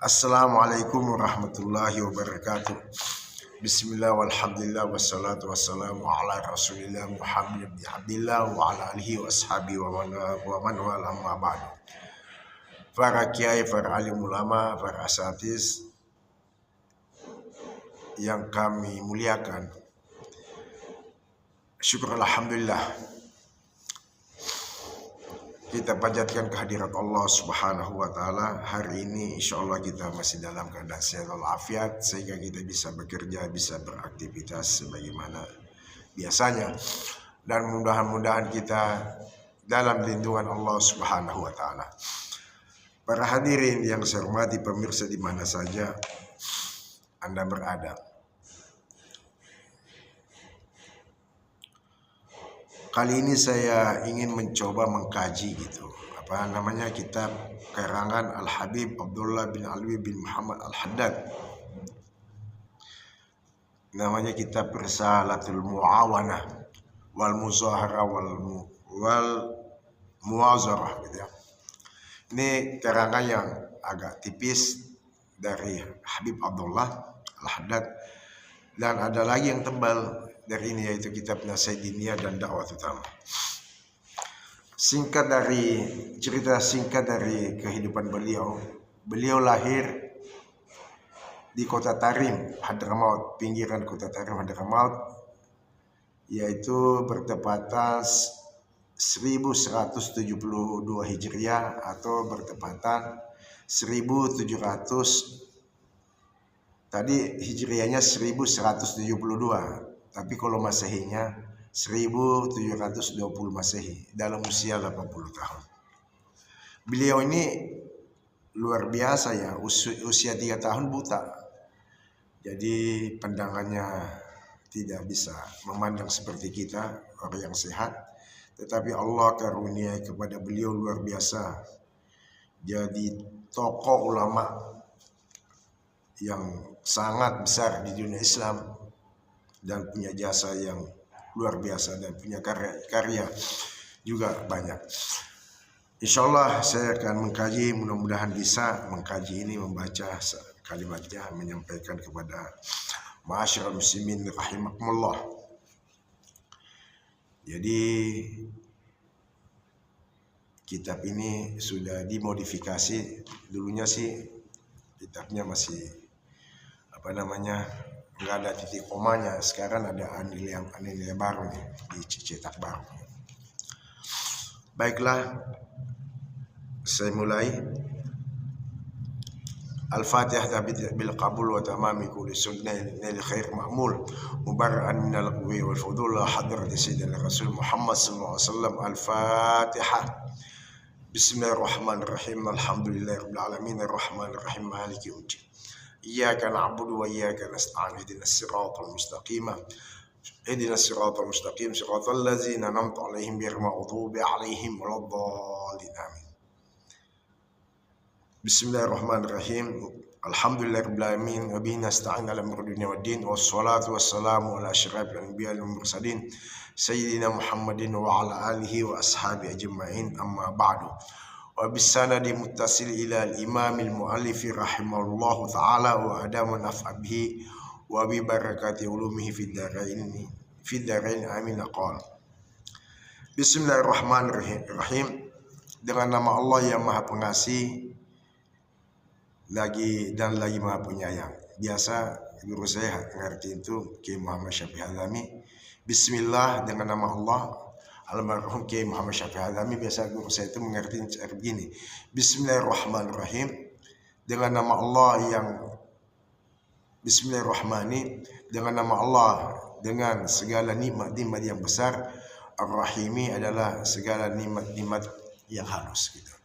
Assalamualaikum warahmatullahi wabarakatuh. Bismillah walhamdulillah wassalatu wassalamu ala rasulillah Muhammad bin Abdillah wa ala alihi wa ashabihi wa man wala amma ba'du. Para kiai, para alim ulama, para asatidz yang kami muliakan, syukur alhamdulillah kita panjatkan kehadirat Allah Subhanahu wa taala. Hari ini insyaallah kita masih dalam keadaan sehat walafiat sehingga kita bisa bekerja, bisa beraktivitas sebagaimana biasanya, dan mudah-mudahan kita dalam lindungan Allah Subhanahu wa taala. Para hadirin yang saya hormati, pemirsa di mana saja Anda berada, kali ini saya ingin mencoba mengkaji kitab karangan Al-Habib Abdullah bin Alwi bin Muhammad Al-Haddad. Namanya kitab Risalatul Muawanah wal Muzahara wal Muwazarah gitu ya. Ini karangan yang agak tipis dari Habib Abdullah Al-Haddad, dan ada lagi yang tebal dari ini, yaitu kitab Nasihat Diniyah dan Dakwah Utama. Cerita singkat dari kehidupan beliau. Beliau lahir di kota Tarim, Hadramaut, pinggiran kota Tarim, Hadramaut, yaitu bertepatan 1172 Hijriah atau bertepatan 1700. Tadi Hijriahnya 1172. Tapi kalau Masehinya 1720 Masehi, dalam usia 80 tahun. Beliau ini luar biasa ya, usia 3 tahun buta. Jadi pandangannya tidak bisa memandang seperti kita, orang yang sehat. Tetapi Allah karunia kepada beliau luar biasa. Jadi tokoh ulama yang sangat besar di dunia Islam, dan punya jasa yang luar biasa, dan punya karya juga banyak. Insyaallah saya akan mengkaji, mudah-mudahan bisa mengkaji ini, membaca kalimatnya, menyampaikan kepada ma'asyiral muslimin rahimakumullah. Jadi kitab ini sudah dimodifikasi. Dulunya sih kitabnya masih nggak ada titik komanya. Sekarang ada anilai baru nih, dicetak baru. Baiklah, saya mulai. Al-Fatihah bil qabul wa tamami kulli sunnah lil khair ma'mul mubarra'an min al-qwi wal fudul hadrat sayyidina Rasul Muhammad sallallahu alaihi wasallam. Al-Fatihah. Bismillahirrahmanirrahim. Alhamdulillahirabbil alamin arrahmanir rahim maliki yaumiddin. Iyyaka na'budu wa iyyaka nasta'in ihdinas siratal mustaqim siratal ladzina an'amta 'alaihim ghairil maghdubi 'alaihim waladdallin amin. Bismillahirrahmanirrahim. Alhamdulillahirabbil alamin wa bihi nasta'in 'ala umuri dunya waddin, wassalatu wassalamu ala asyrafil anbiya'i wal mursalin sayyidina Muhammadin wa ala alihi wa ashabihi ajma'in, amma ba'du. Wa bisanadi muttasil ila al-imam al-muallif rahimahullahu ta'ala wa adamu naf'a bihi wa bi barakati ulumihi fid darain amin. Qala Bismillahirrahmanirrahim. Dengan nama Allah yang Maha Pengasih lagi Maha Penyayang. Biasa guru saya ngerti itu Kiai Muhammad Syafi'i Hadami. Bismillah, dengan nama Allah. Almarhum Kiai Muhammad Syafi'i Hadami, biasa guru saya itu mengerti cara begini. Bismillahirrahmanirrahim. Dengan nama Allah yang Bismillahirrahmani, dengan nama Allah dengan segala nikmat-nikmat yang besar. Ar-Rahimi adalah segala nikmat-nikmat yang halus gitu.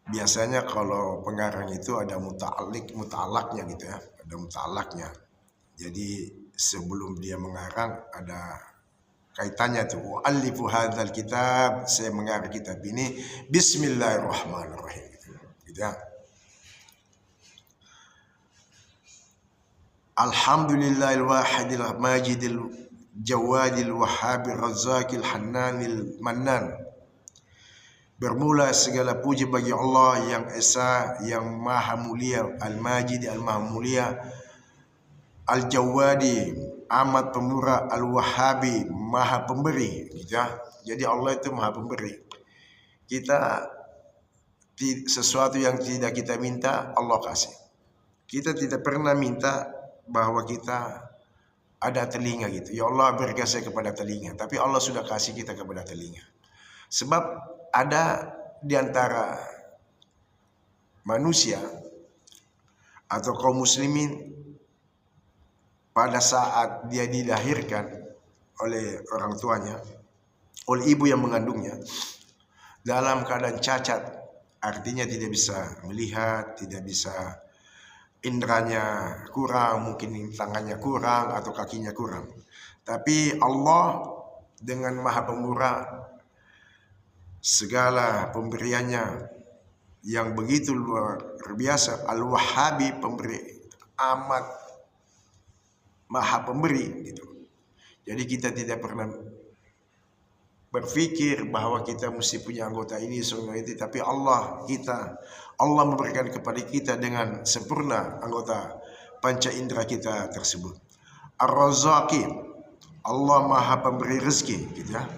Biasanya kalau pengarang itu ada muta'alaknya gitu ya, ada muta'alaknya. Jadi sebelum dia mengarang ada kaitannya tuh. Alifu hadzal kitab, saya mengarang kitab ini Bismillahirrahmanirrahim gitu ya. Alhamdulillahil wahidil majidil jawadil wahhabir razzaqil hannanil mannan Bermula segala puji bagi Allah yang Esa, yang Maha Mulia, Al-Majid, Al-Maha Mulia, Al-Jawadi, amat pemurah, Al-Wahhabi, Maha Pemberi, gitu ya. Jadi Allah itu Maha Pemberi. Kita sesuatu yang tidak kita minta, Allah kasih. Kita tidak pernah minta bahwa kita ada telinga gitu. Ya Allah berikan saya kepada telinga, tapi Allah sudah kasih kita kepada telinga. Sebab ada di antara manusia atau kaum muslimin pada saat dia dilahirkan oleh orang tuanya, oleh ibu yang mengandungnya, dalam keadaan cacat, artinya tidak bisa melihat, tidak bisa, indranya kurang, mungkin tangannya kurang atau kakinya kurang. Tapi Allah dengan Maha Pemurah, segala pemberiannya yang begitu luar biasa, Al-Wahhabi, pemberi, amat Maha Pemberi gitu. Jadi kita tidak pernah berpikir bahwa kita mesti punya anggota ini semua itu, tapi Allah memberikan kepada kita dengan sempurna anggota panca indera kita tersebut. Ar-Razzaqi, Allah Maha Pemberi rezeki, gitu ya.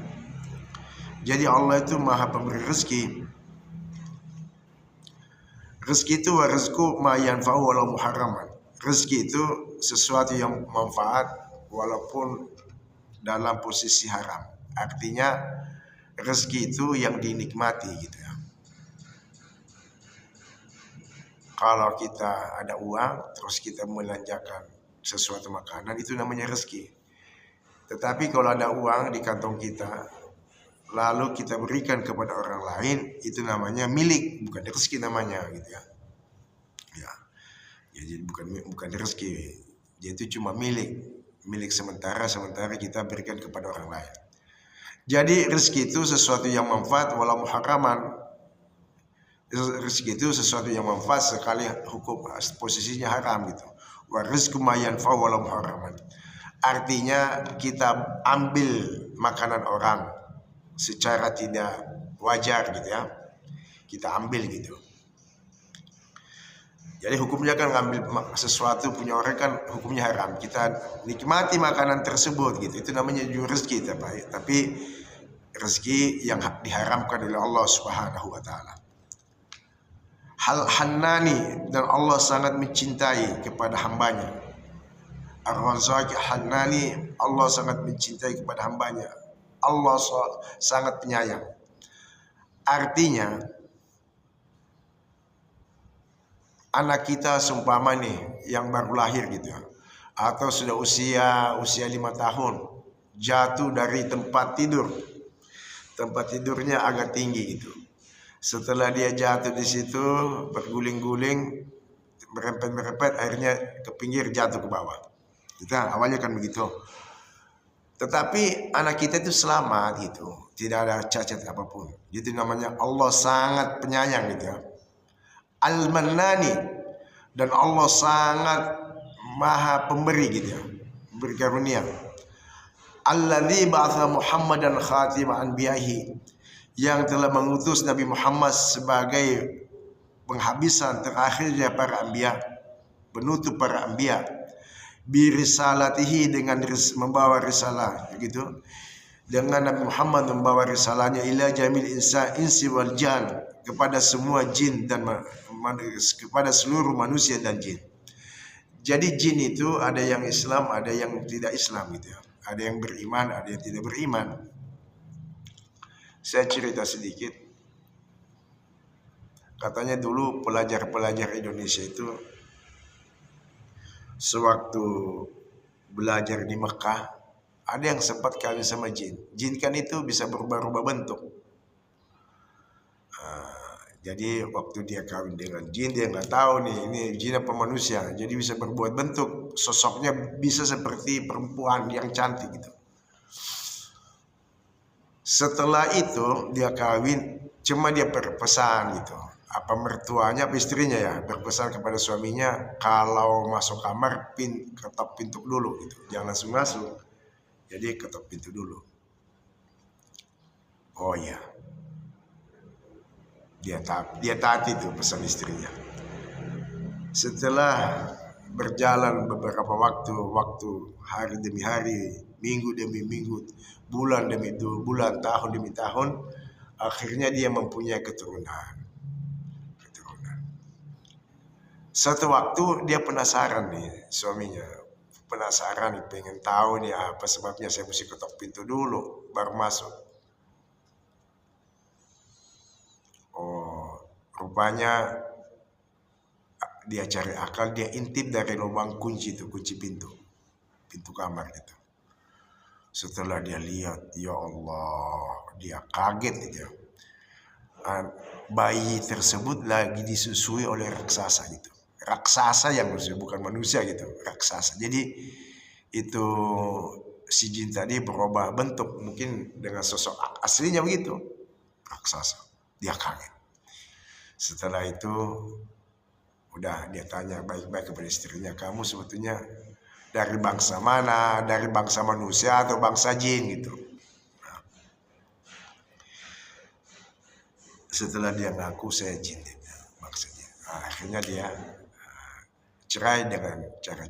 Jadi Allah itu Maha Pemberi rezeki. Rezeki itu rezeki ma yanfa'u walau muharraman. Rezeki itu sesuatu yang manfaat walaupun dalam posisi haram. Artinya rezeki itu yang dinikmati gitu ya. Kalau kita ada uang terus kita melanjakan sesuatu makanan, itu namanya rezeki. Tetapi kalau ada uang di kantong kita lalu kita berikan kepada orang lain, itu namanya milik, bukan rezeki namanya gitu ya. Ya. Jadi bukan rezeki. Dia itu cuma milik sementara kita berikan kepada orang lain. Jadi rezeki itu sesuatu yang manfaat walau muharraman. Rezeki itu sesuatu yang manfaat sekali hukum posisinya haram gitu. Wa rizqu ma yanfa'u walau muharraman. Artinya kita ambil makanan orang secara tidak wajar gitu ya. Kita ambil gitu. Jadi hukumnya kan ngambil sesuatu punya orang kan hukumnya haram. Kita nikmati makanan tersebut gitu. Itu namanya juga rezeki tapi rezeki yang diharamkan oleh Allah Subhanahu wa taala. Hannani, dan Allah sangat mencintai kepada hambanya. Ar-Razzaqi Hannani, Allah sangat mencintai kepada hambanya. Allah sangat penyayang. Artinya anak kita seumpama nih yang baru lahir gitu ya, atau sudah usia 5 tahun, jatuh dari tempat tidurnya agak tinggi gitu. Setelah dia jatuh di situ berguling-guling, merempet-merempet, akhirnya ke pinggir, jatuh ke bawah. Kita awalnya kan begitu. Tetapi anak kita itu selamat gitu, tidak ada cacat apapun. Itu namanya Allah sangat penyayang gitu ya. Al-Mannani, dan Allah sangat Maha Pemberi gitu ya, beri karunia. Alladzi ba'atha Muhammadan khatima anbiyahi, yang telah mengutus Nabi Muhammad sebagai penghabisan terakhirnya para anbiya, penutup para anbiya. Birisalatihi, dengan membawa risalah gitu. Dengan Nabi Muhammad membawa risalahnya ila jamil insi wal jan, kepada semua jin dan kepada seluruh manusia dan jin. Jadi jin itu ada yang Islam, ada yang tidak Islam gitu ya. Ada yang beriman, ada yang tidak beriman. Saya cerita sedikit. Katanya dulu pelajar-pelajar Indonesia itu sewaktu belajar di Mekah, ada yang sempat kawin sama jin. Jin kan itu bisa berubah-ubah bentuk. Jadi waktu dia kawin dengan jin, dia nggak tahu nih ini jin apa manusia. Jadi bisa berbuat bentuk, sosoknya bisa seperti perempuan yang cantik gitu. Setelah itu dia kawin, cuma dia berpesan gitu. Apa mertuanya, apa istrinya ya, berpesan kepada suaminya, kalau masuk kamar ketok pintu dulu gitu. Jangan langsung masuk. Jadi ketok pintu dulu. Oh iya. Dia taati itu pesan istrinya. Setelah berjalan beberapa waktu, hari demi hari, minggu demi minggu, bulan demi bulan, tahun demi tahun, akhirnya dia mempunyai keturunan. Suatu waktu dia penasaran nih, suaminya penasaran nih, pengen tahu nih apa sebabnya saya mesti ketok pintu dulu baru masuk. Oh, rupanya dia cari akal, dia intip dari lubang kunci itu, kunci pintu kamar itu. Setelah dia lihat, ya Allah, dia kaget gitu. Bayi tersebut lagi disusui oleh raksasa gitu. Raksasa yang bukan manusia gitu, raksasa. Jadi itu si jin tadi berubah bentuk, mungkin dengan sosok aslinya begitu, raksasa. Dia kaget. Setelah itu udah dia tanya baik-baik kepada istrinya, kamu sebetulnya dari bangsa mana? Dari bangsa manusia atau bangsa jin gitu. Nah, setelah dia ngaku saya jin maksudnya. Nah, akhirnya dia cerai dengan cara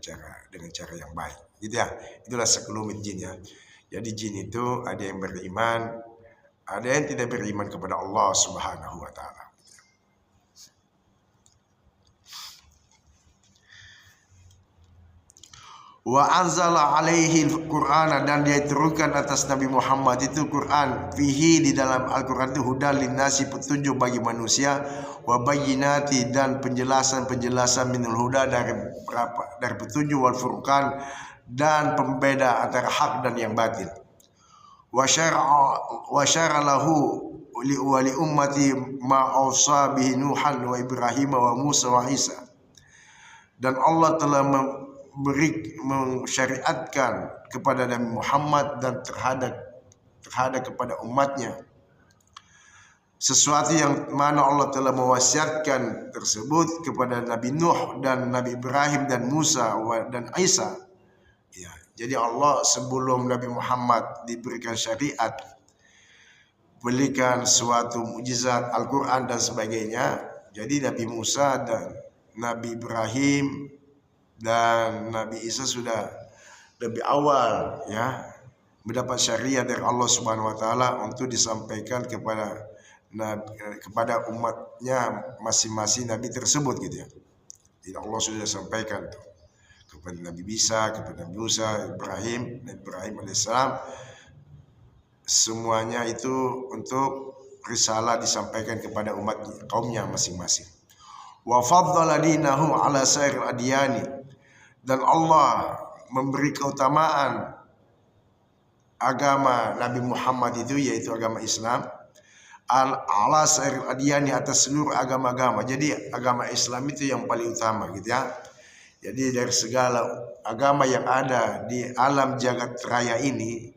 yang baik. Gitu ya. Itulah sekelumit jin ya. Jadi jin itu ada yang beriman, ada yang tidak beriman kepada Allah Subhanahu wa taala. Wa anzala alaihi al-Qur'ana, dan dia turunkan atas Nabi Muhammad itu Quran, fihi di dalam Al-Quran itu hudal linnasi, petunjuk bagi manusia, wa bayyinati, dan penjelasan minul huda, dari petunjuk, wal furqan, dan pembeda antara hak dan yang batil. Wa syara lahu li ummati ma awsa bihi Nuhan wa Ibrahim wa Musa wa Isa. Dan Allah telah mensyariatkan kepada Nabi Muhammad dan terhadap kepada umatnya sesuatu yang mana Allah telah mewasiatkan tersebut kepada Nabi Nuh dan Nabi Ibrahim dan Musa dan Isa. Ya, jadi Allah sebelum Nabi Muhammad diberikan syariat, berikan suatu mukjizat Al-Quran dan sebagainya. Jadi Nabi Musa dan Nabi Ibrahim dan Nabi Isa sudah lebih awal ya mendapat syariat dari Allah Subhanahu wa taala untuk disampaikan kepada umatnya masing-masing nabi tersebut gitu ya. Jadi Allah sudah sampaikan tuh kepada Nabi Isa, kepada Nabi Musa, Nabi Ibrahim alaihissalam, semuanya itu untuk risalah disampaikan kepada umat kaumnya masing-masing. Wa faddala dinahu ala sair adyani, dan Allah memberi keutamaan agama Nabi Muhammad itu, yaitu agama Islam, ala sair adyani, atas seluruh agama-agama. Jadi agama Islam itu yang paling utama gitu ya. Jadi dari segala agama yang ada di alam jagat raya ini,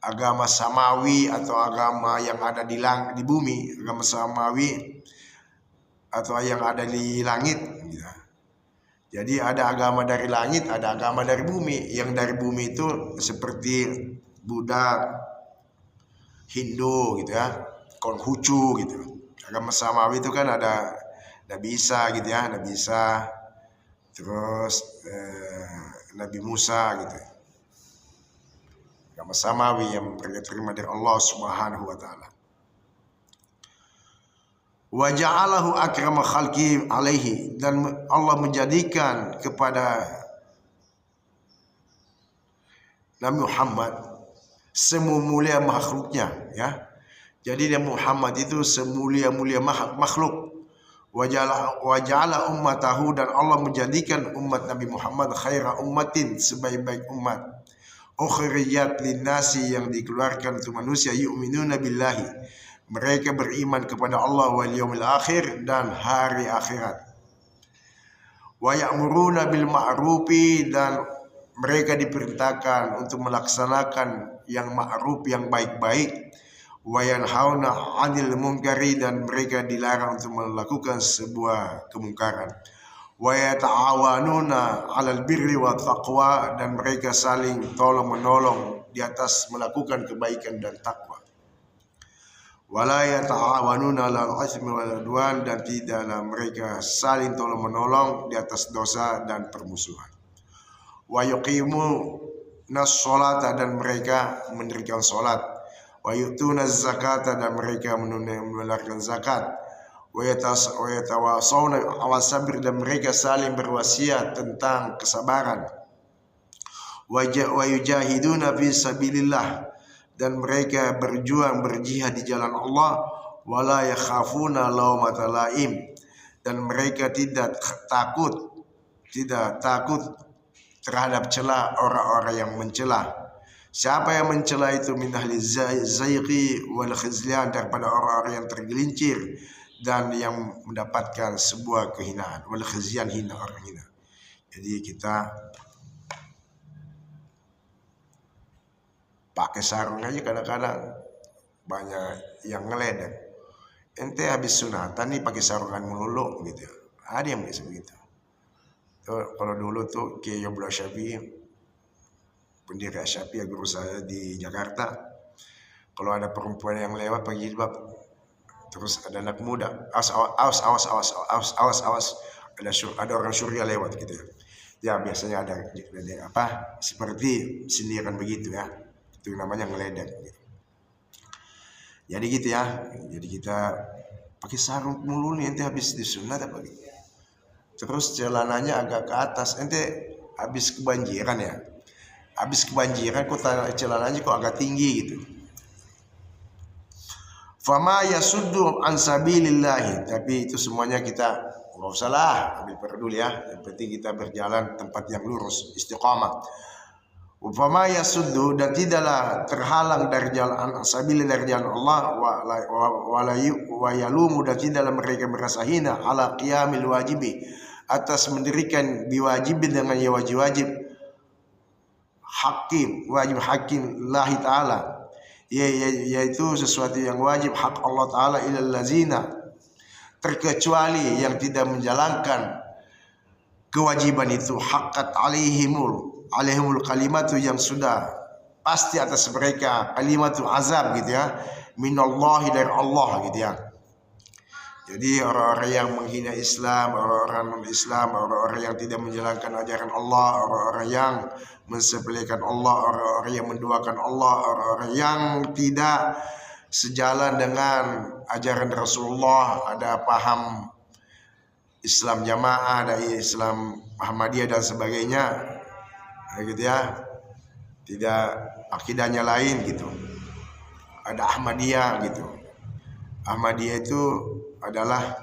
agama samawi atau agama yang ada di bumi, agama samawi atau yang ada di langit gitu. Jadi ada agama dari langit, ada agama dari bumi. Yang dari bumi itu seperti Buddha, Hindu gitu ya, Konghucu gitu. Agama samawi itu kan ada Nabi Isa gitu ya, Nabi Isa, terus Nabi Musa gitu. Agama samawi yang terima dari Allah Subhanahu wa taala. Wa ja'alahu akrama khalqi alaihi, dan Allah menjadikan kepada Nabi Muhammad semulia makhluknya ya. Jadi Nabi Muhammad itu semulia-mulia makhluk. Wa ja'ala ummatahu, dan Allah menjadikan umat Nabi Muhammad khaira ummatin, sebaik-baik umat, ukhrijat linnasi, yang dikeluarkan untuk manusia, yu'minuna billahi, mereka beriman kepada Allah, wal yaumil akhir, dan hari akhirat. Wa ya'muruna bil ma'rufi, dan mereka diperintahkan untuk melaksanakan yang ma'ruf, yang baik-baik. Wa yanhauna 'anil munkari, dan mereka dilarang untuk melakukan sebuah kemungkaran. Wa yata'awanuna 'alal birri wat taqwa, dan mereka saling tolong menolong di atas melakukan kebaikan dan takwa. wala yata'awanuna 'alal itsmi wal 'udwan, dan tidaklah mereka saling tolong menolong di atas dosa dan permusuhan. Wa yuqimuna sholata, dan mereka mendirikan salat. Wa yu'tuna zakata, dan mereka menunaikan zakat. Wa yatawasawna 'alas sabr, dan mereka saling berwasiat tentang kesabaran. Wa yujahiduna fi sabilillah, dan mereka berjihad di jalan Allah. Wala yakhafuna laumata laim, dan mereka tidak takut terhadap celah orang-orang yang mencela. Siapa yang mencela itu? Min ahli zayqi wal khizlan, daripada orang-orang yang tergelincir dan yang mendapatkan sebuah kehinaan. Wal khizyan, hina, orang hina. Jadi kita pakai sarung aja kadang-kadang banyak yang ngeledek. Ente habis sunatan nih pakai sarungan melulu gitu. Ada yang bisa begitu. Kalau dulu tuh Kiai Abdul Syafi'i, pendiri Syafi'i, guru saya di Jakarta, kalau ada perempuan yang lewat pakai jilbab, terus ada anak muda, awas, ada orang Surya lewat gitu ya. Ya biasanya ada apa seperti sindiran begitu ya. Itu namanya ngeledek gitu. Jadi gitu ya. Jadi kita pakai sarung mulu nih, ente habis disunat apa gitu. Terus celananya agak ke atas, ente habis kebanjiran ya. Habis kebanjiran kok celananya kok agak tinggi gitu. Fama yasuddu an sabilillahi, tapi itu semuanya kita nggak usah lah ambil peduli ya. Yang penting kita berjalan tempat yang lurus, istiqamah. Fama yasuddu, dan tidaklah terhalang dari jalan sabilillah, dari jalan Allah, wa yalumu, dan tidaklah mereka merasa hina ala qiyamil wajibi, atas mendirikan biwajibin dengan wajib-wajib hakim, wajib hakim lahi ta'ala, yaitu sesuatu yang wajib hak Allah ta'ala, ilal lazina, terkecuali yang tidak menjalankan kewajiban itu, haqqat alaihimul kalimatu, yang sudah pasti atas mereka kalimatu azab gitu ya, minallahi, dari Allah gitu ya. Jadi orang-orang yang menghina Islam, orang-orang non-Islam, orang-orang yang tidak menjalankan ajaran Allah, orang-orang yang mensepelekan Allah, orang-orang yang menduakan Allah, orang-orang yang tidak sejalan dengan ajaran Rasulullah, ada paham Islam Jamaah, ada Islam Muhammadiyah dan sebagainya, gitu ya. Tidak, akidahnya lain gitu. Ada Ahmadiyah gitu. Ahmadiyah itu adalah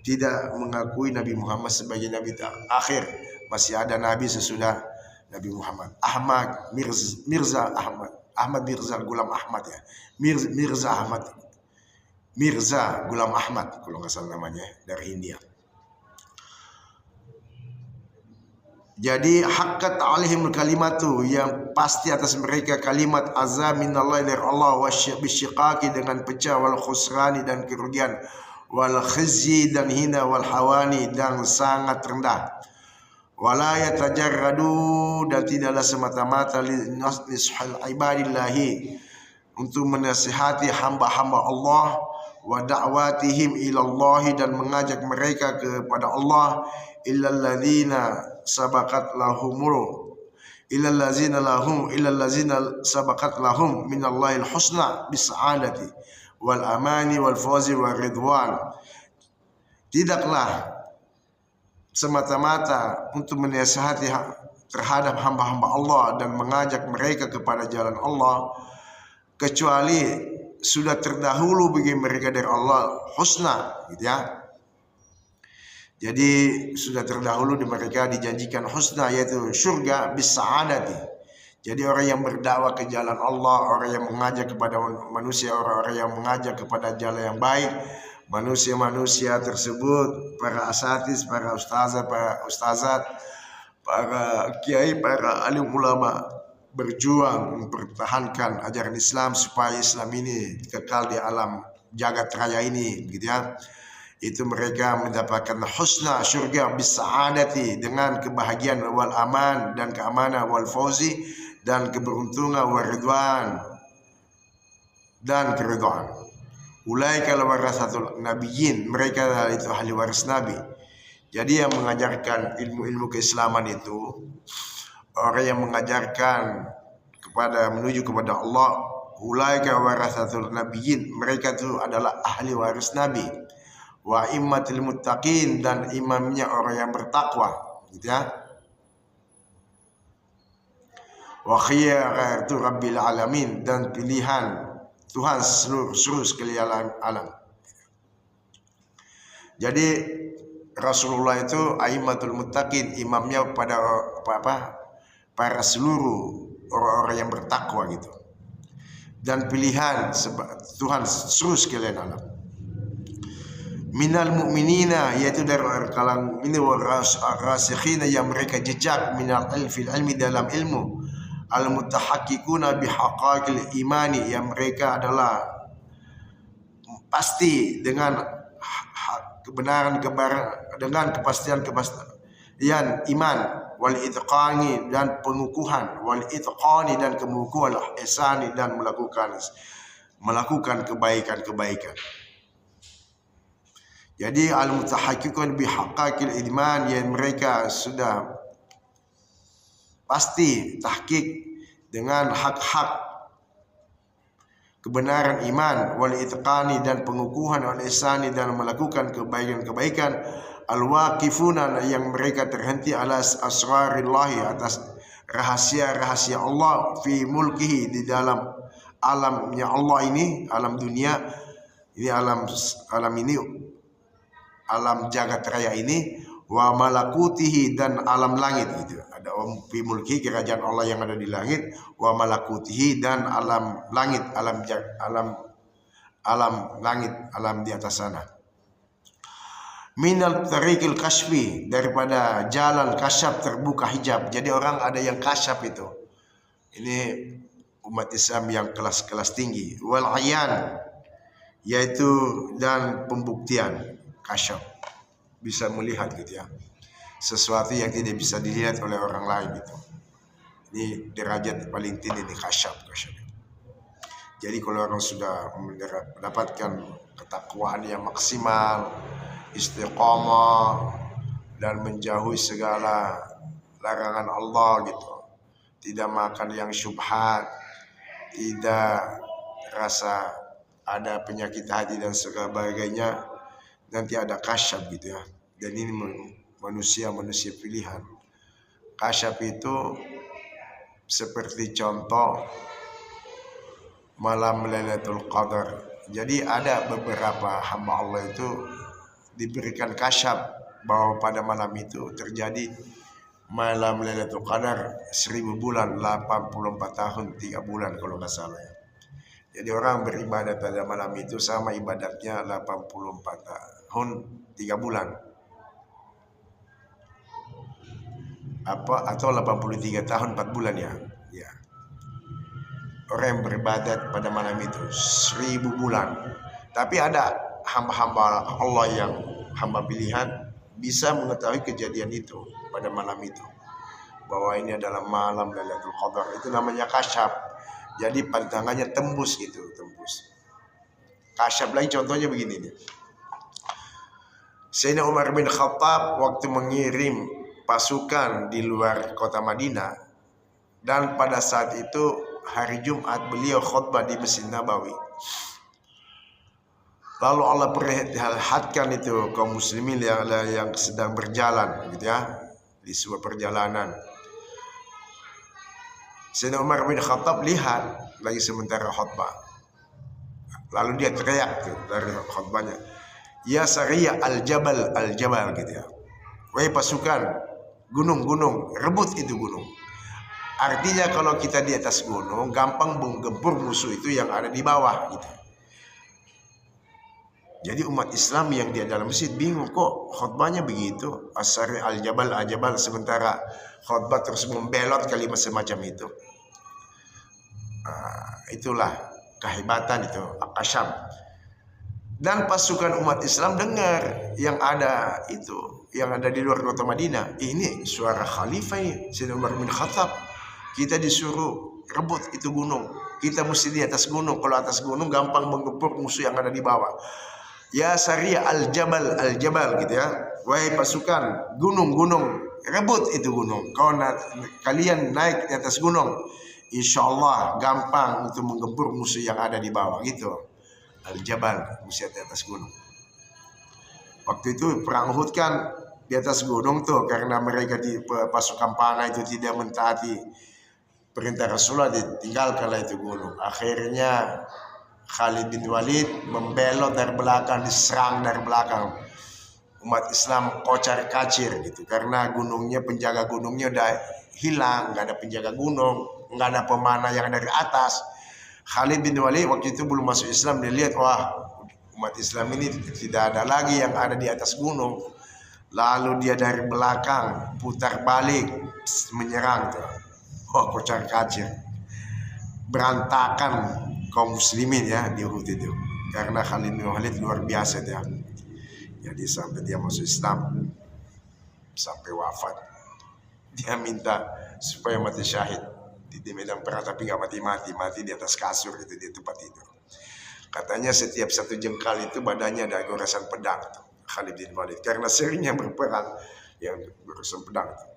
tidak mengakui Nabi Muhammad sebagai Nabi akhir. Masih ada Nabi sesudah Nabi Muhammad. Ahmad Mirza Gulam Ahmad ya. Mirza Gulam Ahmad kalau nggak salah namanya, dari India. Jadi haqqat alaihim kalimatu, yang pasti atas mereka kalimat azab minallahi, dari Allah, wasyiqaqi, dengan pecah, wal khusrani, dan kerugian, wal khizyi, dan hina, wal hawani, dan sangat rendah. Wala yatajarradu, dan tidaklah semata-mata lisnishal ibadillahi, untuk menasihati hamba-hamba Allah, wa da'watihim ilallahi, dan mengajak mereka kepada Allah, illalladzina sabaqat lahum minallahil husna bis'adati wal amani wal fawzi wal ridwan. Tidaklah semata-mata untuk menasihati terhadap hamba-hamba Allah dan mengajak mereka kepada jalan Allah, kecuali sudah terdahulu bagi mereka dari Allah husna gitu ya. Jadi sudah terdahulu di mereka dijanjikan husna, yaitu surga bis'adati. Jadi orang yang berdakwah ke jalan Allah, orang yang mengajak kepada manusia, orang-orang yang mengajak kepada jalan yang baik, manusia-manusia tersebut, para asatis, para ustazat, para kiai, para alim ulama, berjuang mempertahankan ajaran Islam supaya Islam ini kekal di alam jagat raya ini gitu ya. Itu mereka mendapatkan husna, surga bis'adati, dengan kebahagiaan, wal aman, dan keamanan, wal fauzi, dan keberuntungan, wal ridwan, dan keridhaan. Ulaika warathatul nabiyyin, mereka itu ahli waris nabi. Jadi yang mengajarkan ilmu-ilmu keislaman itu orang yang mengajarkan menuju kepada Allah. Ulaika warathatul nabiyyin, mereka itu adalah ahli waris nabi. Wa immatul muttaqin, dan imamnya orang yang bertakwa, gitu ya. Wa khiyaratu rabbil alamin, dan pilihan Tuhan seluruh sekalian alam. Jadi Rasulullah itu aimatul muttaqin, imamnya pada para seluruh orang-orang yang bertakwa gitu. Dan pilihan Tuhan seluruh sekalian alam. Minal mu'minina, yaitu dari kalangan ini rasikhina, yang mereka jejak minal ilmi dalam ilmu, al mutahaqqiquna bihaqaqil imani, yang mereka adalah pasti dengan kebenaran dengan kepastian iman, wal itqani, dan pengukuhan, wal itqani, dan kemukuhan, ihsani, dan melakukan kebaikan. Jadi al-mutahaqqiqun bihaqqaqil iman, yang mereka sudah pasti tahqiq dengan hak-hak kebenaran iman, wal itqani, dan pengukuhan, wal ihsani, dan melakukan kebaikan, al-waqifuna, yang mereka terhenti alas asrarillahi, atas rahasia-rahasia Allah, fi mulkihi, di dalam alamnya Allah ini, alam dunia ini, alam ini, alam jagat raya ini, wa malakutihi, dan alam langit gitu. Ada fi mulki, kerajaan Allah yang ada di langit, wa malakutihi, dan alam langit, alam langit, alam di atas sana. Minal tariqil kasfi, daripada jalan kasyaf, terbuka hijab. Jadi orang ada yang kasyaf itu. Ini umat Islam yang kelas-kelas tinggi. Wal ayan, yaitu dan pembuktian, kasyaf, bisa melihat gitu ya, sesuatu yang tidak bisa dilihat oleh orang lain gitu. Ini derajat paling tinggi, ini kasyaf. Jadi kalau orang sudah mendapatkan ketakwaan yang maksimal, istiqamah, dan menjauhi segala larangan Allah gitu, tidak makan yang syubhat, tidak rasa ada penyakit hati dan sebagainya, nanti ada kasyaf gitu ya. Dan ini manusia pilihan. Kasyaf itu seperti contoh malam Lailatul Qadar. Jadi ada beberapa hamba Allah itu diberikan kasyaf bahwa pada malam itu terjadi malam Lailatul Qadar 1000 bulan, 84 tahun 3 bulan kalau nggak salah ya. Jadi orang beribadat pada malam itu sama ibadatnya 84 tahun 3 bulan. Atau 83 tahun 4 bulan ya. Ya. Orang yang beribadat pada malam itu 1000 bulan. Tapi ada hamba-hamba Allah yang hamba pilihan bisa mengetahui kejadian itu pada malam itu, bahwa ini adalah malam Lailatul Qadar. Itu namanya kasyaf. Jadi pandangannya tembus gitu, tembus. Kasyaf lagi contohnya begini nih. Sayyidina Umar bin Khattab waktu mengirim pasukan di luar kota Madinah, dan pada saat itu hari Jumat beliau khutbah di Masjid Nabawi. Lalu Allah perlihatkan itu kaum muslimin yang sedang berjalan gitu ya, di sebuah perjalanan. Sayyidina Umar bin Khattab lihat lagi sementara khutbah. Lalu dia teriak tuh dari khutbahnya, ya Sariyah al-Jabal gitu ya. Wahai pasukan gunung, rebut itu gunung. Artinya kalau kita di atas gunung gampang menggempur musuh itu yang ada di bawah gitu. Jadi umat Islam yang di dalam masjid bingung, kok khutbahnya begitu, Asari al-Jabal, sementara khutbah terus membelot kalimat semacam itu. Itulah kehebatan itu, kasyaf. Dan pasukan umat Islam dengar yang ada itu, yang ada di luar kota Madinah, ini suara khalifah ini, Sayyidina Umar bin Khattab. Kita disuruh rebut itu gunung. Kita mesti di atas gunung. Kalau atas gunung gampang menggempur musuh yang ada di bawah. Ya Sariya al-Jabal gitu ya. Wahai pasukan gunung, rebut itu gunung. Kalian naik di atas gunung, insya Allah gampang untuk menggempur musuh yang ada di bawah gitu. Al-Jabal, musuh di atas gunung. Waktu itu perang Uhud kan di atas gunung tuh, karena mereka di pasukan panah itu tidak mentaati perintah Rasulullah, ditinggalkanlah itu gunung. Akhirnya Khalid bin Walid membelot dari belakang, diserang dari belakang. Umat Islam kocar kacir gitu, karena penjaga gunungnya udah hilang, nggak ada penjaga gunung, nggak ada pemanah yang dari atas. Khalid bin Walid waktu itu belum masuk Islam, dia lihat wah umat Islam ini tidak ada lagi yang ada di atas gunung. Lalu dia dari belakang putar balik menyerang tuh. Wah kocar kacir, berantakan kaum muslimin ya di Uhud itu, karena Khalid bin Walid luar biasa dia. Jadi sampai dia masuk Islam, sampai wafat, dia minta supaya mati syahid di medan perang, tapi nggak mati di atas kasur itu, di tempat tidur. Katanya setiap satu jengkal itu badannya ada goresan pedang tuh, Khalid bin Walid, karena seringnya berperang yang goresan pedang tuh,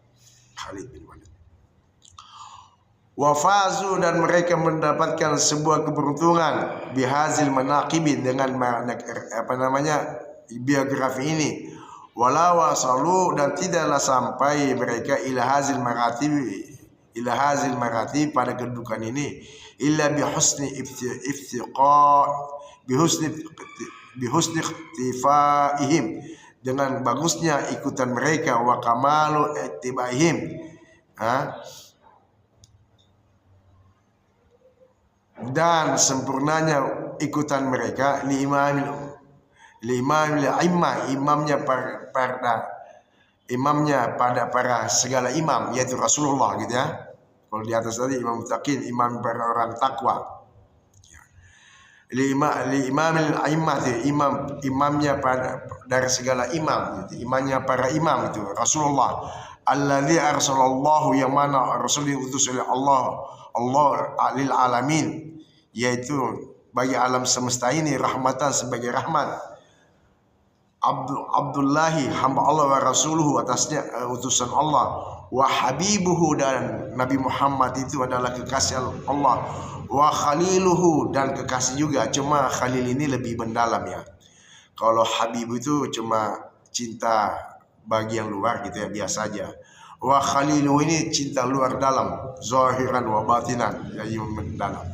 Khalid bin Walid. Wafazu, dan mereka mendapatkan sebuah keberuntungan bihazil manaqibin, dengan biografi ini. Wala wasalu, dan tidaklah sampai mereka ila hazil maratib pada kedudukan ini, illa bihusni ikhtifaihim, dengan bagusnya ikutan mereka, wa kamalu ittibaihim, dan sempurnanya ikutan mereka, imamnya pada para segala imam, yaitu Rasulullah gitu ya. Kalau di atas tadi imam muttaqin, imam para orang takwa. Imamnya pada dari segala imam, imamnya para imam itu Rasulullah. Alladzi arsalallahu, yang mana Rasul diutus oleh Allah lil alamin, yaitu bagi alam semesta ini, rahmatan, sebagai rahmat. Abdullahi, hamba Allah, wa rasuluhu, atasnya utusan Allah, wa habibuhu, dan Nabi Muhammad itu adalah kekasih Allah, wa khaliluhu, dan kekasih juga, cuma khalil ini lebih mendalam ya. Kalau habib itu cuma cinta bagi yang luar gitu ya, biasa aja. Wa khaliluhu ini cinta luar dalam, zahiran wa batinan, jadi mendalam.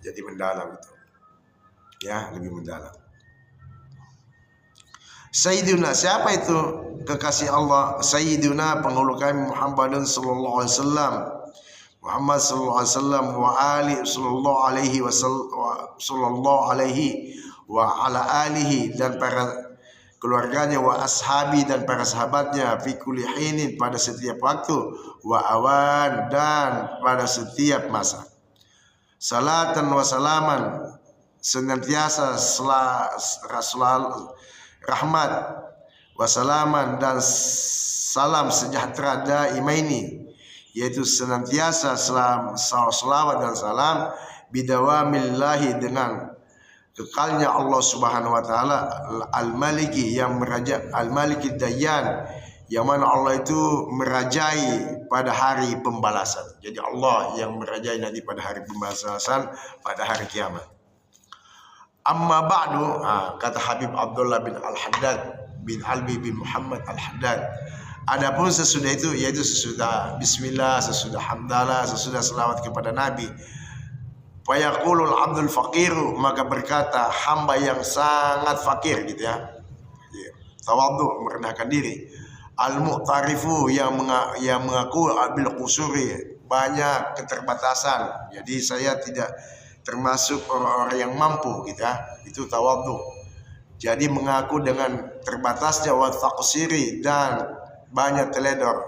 Jadi mendalam itu ya, lebih mendalam. Sayyiduna, siapa itu kekasih Allah? Sayyiduna, penghulu kami, Muhammadun sallallahu alaihi wasallam, Muhammad sallallahu alaihi wasallam, wa ali sallallahu alaihi wa ala alihi, dan para keluarganya, wa ashabi, dan para sahabatnya, fi kulli hinin, pada setiap waktu, wa awan, dan pada setiap masa. Salatan wa salaman, senantiasa rahmat, wasalaman, dan salam sejahtera daimaini, yaitu senantiasa selawat dan salam, bidawamillahi, dengan kekalnya Allah Subhanahu wa taala, al-maliki, yang meraja, al-maliki dayyan, yang mana Allah itu merajai pada hari pembalasan. Jadi Allah yang merajai nanti pada hari pembalasan, pada hari kiamat. Amma ba'du, kata Habib Abdullah bin Al-Haddad bin Albi bin Muhammad Al-Haddad, adapun sesudah itu, yaitu sesudah bismillah, sesudah hamdalah, sesudah selawat kepada Nabi, fayaqulul abdul faqiru, maka berkata hamba yang sangat fakir gitu ya, tawadhu, merendahkan diri, al-mu'tarifu, yang mengaku bil qusuri, banyak keterbatasan, jadi saya tidak termasuk orang-orang yang mampu gitu ya, itu tawadhu. Jadi mengaku dengan terbatasnya, wa taqsiri, dan banyak teledor.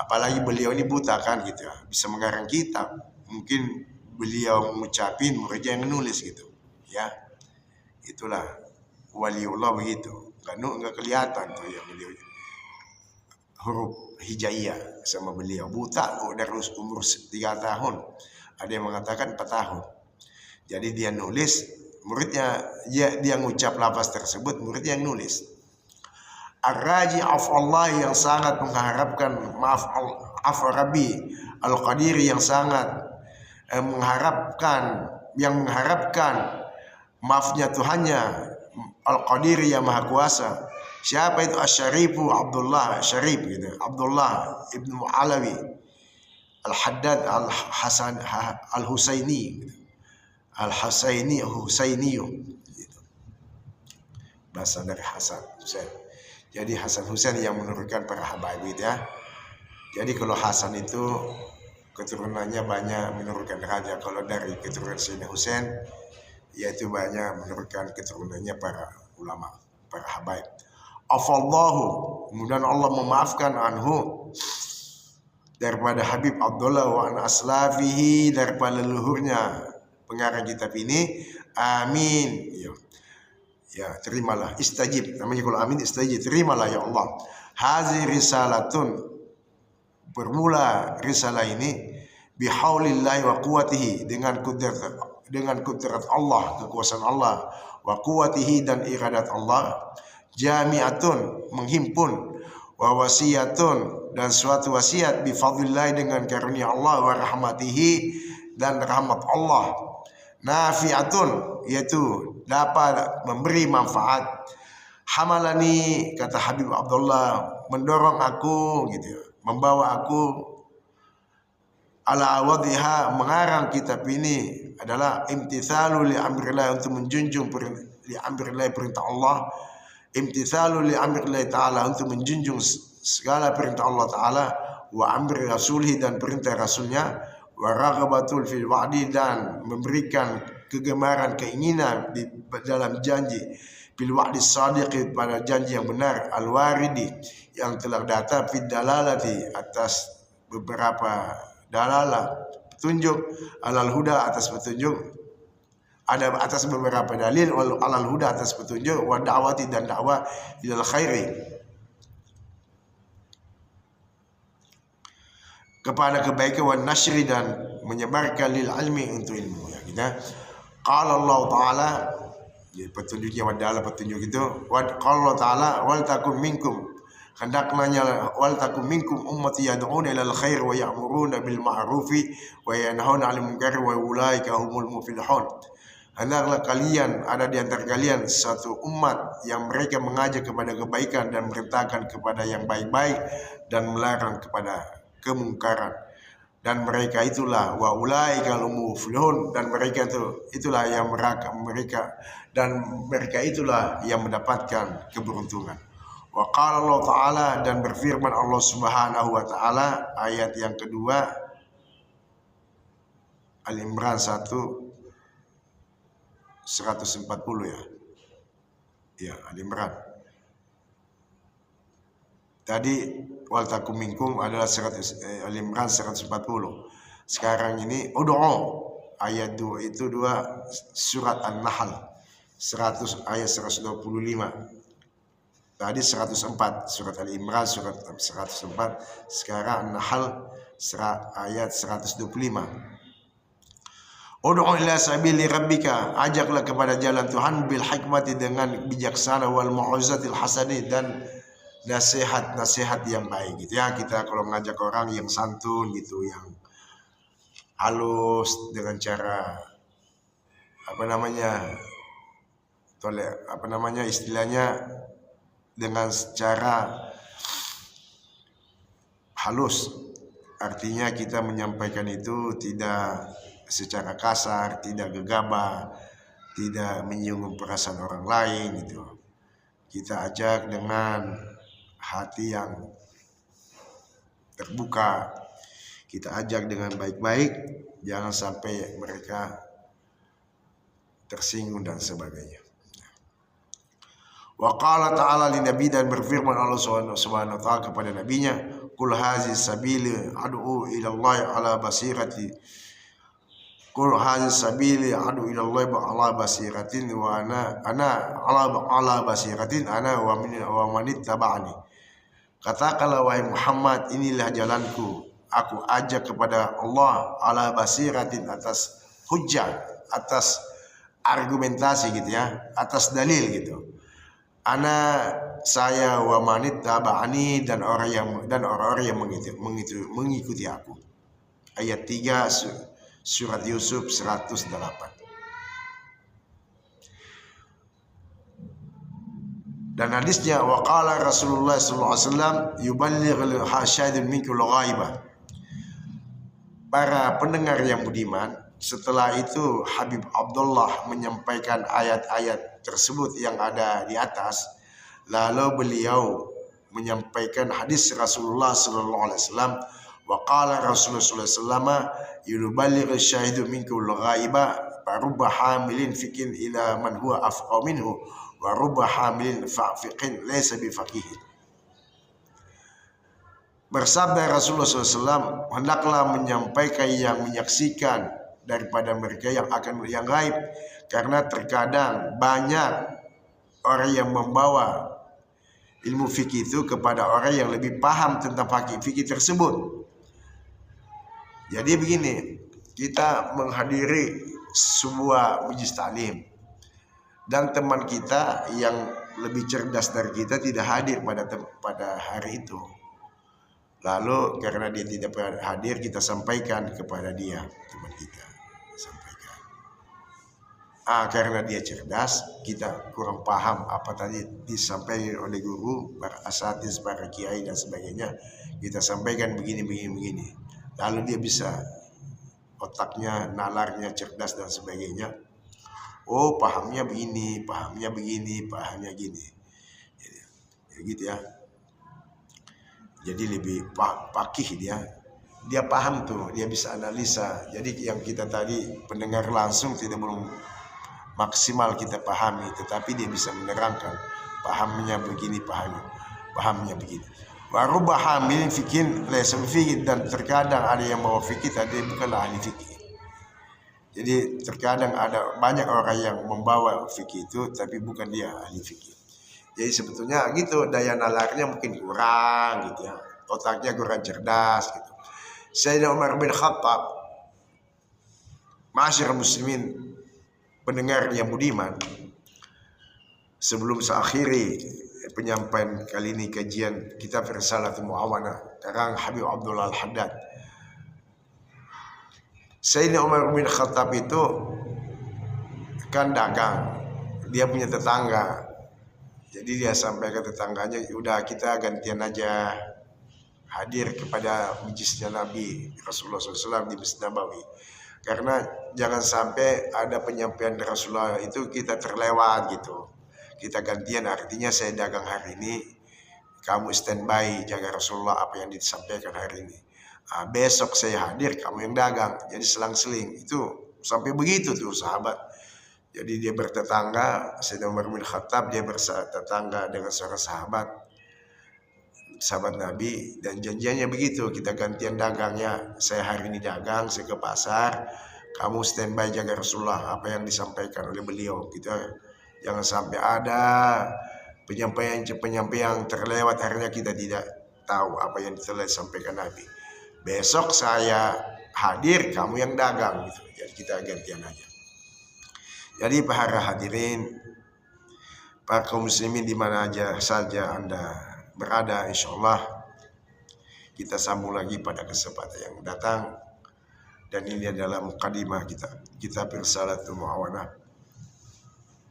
Apalagi beliau ini buta kan gitu ya, bisa mengarang kitab, mungkin beliau mengucapin, mereka yang menulis gitu ya. Itulah waliullah begitu, nggak kelihatan tuh ya beliau. huruf hijaiyah sama beliau. Buta dari umur 3 tahun. Ada yang mengatakan 4 tahun. Jadi dia nulis, muridnya dia ngucap lafaz tersebut, muridnya yang nulis. Ar-raji Allah yang sangat mengharapkan maaf Rabbi Al-Qadir yang sangat mengharapkan maafnya Tuhannya Al-Qadir yang Maha Kuasa. Siapa itu? Asy-Syarifu Abdullah Syarif gitu. Abdullah Ibnu Alawi Al-Haddad Al-Hasan Al-Husaini gitu. Al-Husaini gitu. Bahasa dari Hasan Husain. Jadi Hasan Husain yang menurunkan para habaib gitu ya. Jadi kalau Hasan itu keturunannya banyak menurunkan raja. Kalau dari keturunan Sayyidina Husain yaitu banyak menurunkan keturunannya para ulama, para habaib. Afallahu, kemudian Allah memaafkan anhu daripada Habib Abdullah wa an aslafihi, daripada leluhurnya pengarang kitab ini. Amin. Ya, terimalah, istajib. Namanya kalau amin istajib, terimalah ya Allah. Hazi risalatun, bermula risalah ini bihaulillahi wa quwwatihi, dengan kudrat Allah, kekuasaan Allah, wa quwwatihi dan iradat Allah, jami'atun menghimpun, wa wasiyatun dan suatu wasiat, bi fadlillah dengan karunia Allah, wa rahmatihi dan rahmat Allah, nafi'atun yaitu dapat memberi manfaat. Hamalani, kata Habib Abdullah, mendorong aku gitu, membawa aku ala wadhiha, mengarang kitab ini adalah imtithalu li amrillah, untuk menjunjung li amrillah, perintah Allah, imtithalu li amrillah ta'ala, untuk menjunjung segala perintah Allah Ta'ala, wa amri rasulih dan perintah rasulnya, wa raghabatul fil wa'di dan memberikan kegemaran, keinginan di dalam janji, bil wa'di sadiq, pada janji yang benar, al waridi yang telah datang, fid dalalati atas beberapa dalalah petunjuk, alal huda atas petunjuk, ada atas beberapa dalil, wal alal huda atas petunjuk, wa da'wati dan dakwah ilal khairi, kepada kebaikan, wa nasyri dan menyebarkan lil ilmi, untuk ilmu ya kita. Qala Allah Ta'ala, ya, petunjuknya adalah petunjuk itu. Qala Allah Ta'ala, wal takum minkum, hendaknya wal takum minkum ummati yad'una ilal khair wa ya'muruna bil ma'rufi wa yanhauna 'anil munkar wa ulaika humul muflihun. Hendaklah kalian, ada di antara kalian satu umat yang mereka mengajak kepada kebaikan dan merintahkan kepada yang baik-baik dan melarang kepada kemungkaran, dan mereka itulah wa ulaika humul muflihun, dan mereka itulah yang mereka itulah yang mendapatkan keberuntungan. Wa qala Allah Ta'ala, dan berfirman Allah Subhanahu wa Ta'ala, ayat yang kedua Al-Imran 140 ya. Ya, Al-Imran. Tadi wal takum minkum adalah Al-Imran 140. Sekarang ini ayat 2 itu 2 surat An-Nahl ayat 125. Tadi 104 surat Al-Imran surat 104, sekarang An-Nahl ayat 125. Ud'u ila sabili rabbika, ajaklah kepada jalan Tuhan, bil hikmati dengan bijaksana, wal mau'izatil hasanah dan nasihat yang baik gitu ya. Kita kalau ngajak orang yang santun gitu, yang halus, dengan cara istilahnya dengan secara halus, artinya kita menyampaikan itu tidak secara kasar, tidak gegabah, tidak menyinggung perasaan orang lain gitu. Kita ajak dengan hati yang terbuka, kita ajak dengan baik-baik, jangan sampai mereka tersinggung dan sebagainya. Wa qala ta'ala li nabi, dan berfirman Allah Subhanahu wa ta'ala kepada nabinya, qul hazi sabili ad'u ila Allah ala basirati, qul hazi sabili ad'u ila Allah ala basiratin wa ana ala basiratin ana wa man ittaba'ani. Katakanlah wahai Muhammad, inilah jalanku. Aku ajak kepada Allah ala basiratin, atas hujjah, atas argumentasi gitu ya, atas dalil gitu. Saya wa manit taba'ani, dan orang-orang yang mengikuti aku. Ayat 3 surat Yusuf 108. Dan hadisnya, waqala Rasulullah sallallahu alaihi wasallam yuballighul hasyadun minkul ghaibah. Para pendengar yang budiman, setelah itu Habib Abdullah menyampaikan ayat-ayat tersebut yang ada di atas. Lalu beliau menyampaikan hadis Rasulullah sallallahu alaihi wasallam, wa qala Rasulullah sallallahu alaihi wasallam yuballighu syahidu minkul ghaiba farubba hamilin fikin ila man huwa afqa minhu wa rubba hamilin faqihin laysa bifaqihin. Bersabda Rasulullah SAW, hendaklah menyampaikan yang menyaksikan daripada mereka yang gaib, karena terkadang banyak orang yang membawa ilmu fikih itu kepada orang yang lebih paham tentang fikih tersebut. Jadi begini, kita menghadiri sebuah majlis taklim dan teman kita yang lebih cerdas dari kita tidak hadir pada hari itu. Lalu karena dia tidak hadir, kita sampaikan kepada dia, teman kita sampaikan. Karena dia cerdas, kita kurang paham apa tadi disampaikan oleh guru, para asatiz, para kiai dan sebagainya. Kita sampaikan begini. Lalu dia bisa, otaknya, nalarnya cerdas dan sebagainya. Oh, pahamnya begini, pahamnya gini. Jadi, gitu ya. Jadi lebih pakih dia paham tuh, dia bisa analisa. Jadi yang kita tadi pendengar langsung tidak belum maksimal kita pahami, tetapi dia bisa menerangkan pahamnya begini, pahamnya begini. Wa rubba hamilin fikin laysa bifiqih, dan terkadang ada yang bawa fikih tadi bukanlah ahli fikih. Jadi terkadang ada banyak orang yang membawa fikih itu tapi bukan dia ahli fikih. Jadi sebetulnya gitu, daya nalarnya mungkin kurang gitu ya, otaknya kurang cerdas gitu. Sayyidina Umar bin Khattab, ma'asyiral muslimin, pendengar yang budiman, sebelum saya akhiri penyampaian kali ini kajian kitab Risalatul Mu'awanah karang Habib Abdullah Al-Haddad. Sayyidina Umar bin Khattab itu kan dagang, dia punya tetangga. Jadi dia sampai ke tetangganya, udah kita gantian aja hadir kepada majlisnya Nabi Rasulullah SAW di Masjid Nabawi. Karena jangan sampai ada penyampaian Rasulullah itu kita terlewat gitu. Kita gantian, artinya saya dagang hari ini, kamu standby jaga Rasulullah apa yang disampaikan hari ini. Besok saya hadir, kamu yang dagang. Jadi selang-seling itu sampai begitu tuh sahabat. Jadi dia bertetangga, Sayyidina Umar bin Khattab, dia bertetangga dengan seorang sahabat Nabi, dan janjiannya begitu, kita gantian dagangnya. Saya hari ini dagang, saya ke pasar, kamu standby jaga Rasulullah apa yang disampaikan oleh beliau. Kita jangan sampai ada penyampaian yang terlewat, akhirnya kita tidak tahu apa yang telah disampaikan Nabi. Besok saya hadir, kamu yang dagang gitu. Jadi kita gantian aja. Jadi para hadirin, para kaum muslimin di mana aja saja Anda berada, insyaallah kita sambung lagi pada kesempatan yang datang. Dan ini adalah mukadimah kita Risalatul Mu'awanah.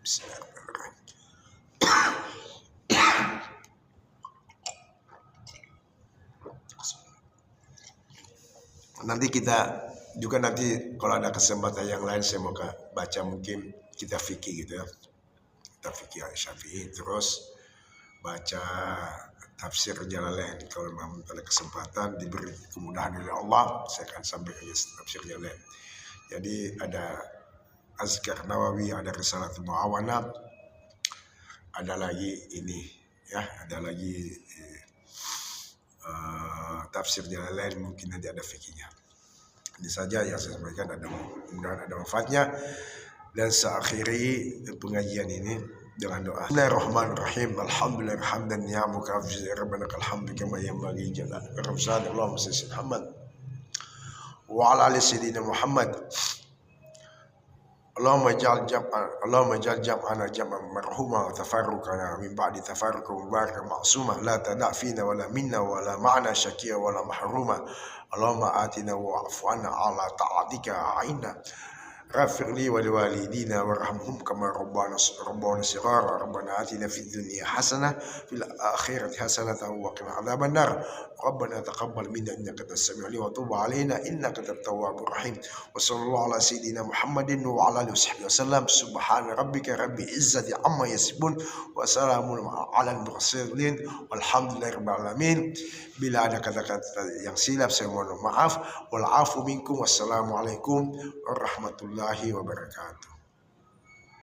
Bismillahirrahmanirrahim. Nanti kita juga kalau ada kesempatan yang lain saya mau baca mungkin kita fikih gitu ya. Kita fikih Syafi'i, terus baca tafsir Jalalain. Kalau memang ada kesempatan diberi kemudahan oleh Allah, saya akan sampaikan tafsir Jalalain. Jadi ada Azkar Nawawi, ada Risalatul Mu'awanah, ada lagi ini ya, ada lagi tafsir Jalalain, mungkin nanti ada fikihnya. Ini saja yang saya sampaikan, mudah-mudahan ada manfaatnya. Dan saya akhiri pengajian ini dengan doa. Bismillahirrahmanirrahim. Alhamdulillah hamdan ni'amuka fi rabbana alhamdu kama yanbaghi jalal rabbana Allahumma salli Muhammad wa ala ali sayyidina Muhammad. Allahumma ij'al jam'ana jam'an marhuma wa tafarruqana min ba'di tafarruqa mubarakan ma'suma la tada' fina wala minna wala ma'na syaqiya wala mahruma. Allahumma atina wa'fu 'anna ala ta'atika a'inna Rafiq li wa liwalidina warhamhum kama rabbana shighara. Rabbana atina fid dunya hasanah fil akhirati hasanah wa qina adzaban nar. Rabbana taqabbal minna innaka antas samiul alim wa tub alaina innaka antat tawwabur rahim. Wa sallallahu ala sayyidina Muhammadin wa ala alihi wasallam. Subhana rabbika rabbil izzati amma yasifun wa salamun alal mursalin walhamdulillahi rabbil alamin. Bila ada kata-kata yang silap saya mohon maaf. Wal afu minkum. Wassalamualaikum warahmatullahi wabarakatuh.